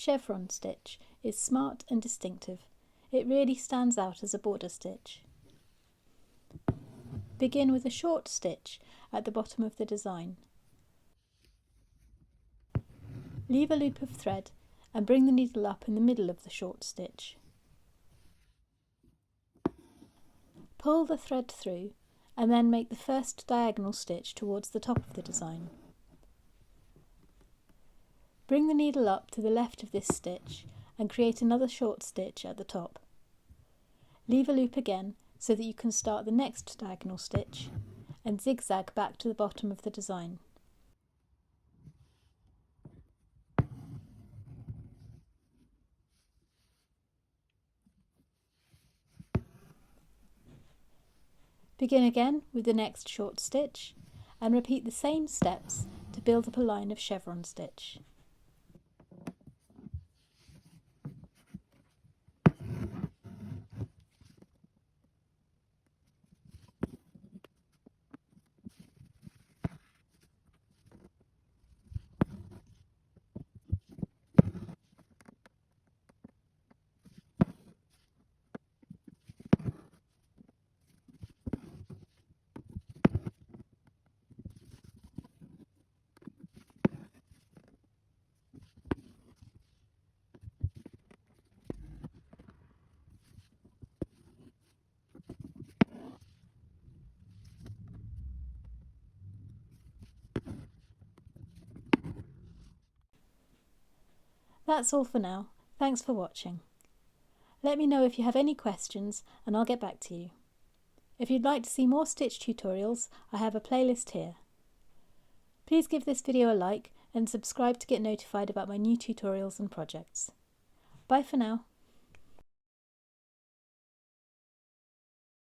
Chevron stitch is smart and distinctive. It really stands out as a border stitch. Begin with a short stitch at the bottom of the design. Leave a loop of thread and bring the needle up in the middle of the short stitch. Pull the thread through and then make the first diagonal stitch towards the top of the design. Bring the needle up to the left of this stitch and create another short stitch at the top. Leave a loop again so that you can start the next diagonal stitch and zigzag back to the bottom of the design. Begin again with the next short stitch and repeat the same steps to build up a line of chevron stitch. That's all for now. Thanks for watching. Let me know if you have any questions and I'll get back to you. If you'd like to see more stitch tutorials, I have a playlist here. Please give this video a like and subscribe to get notified about my new tutorials and projects. Bye for now.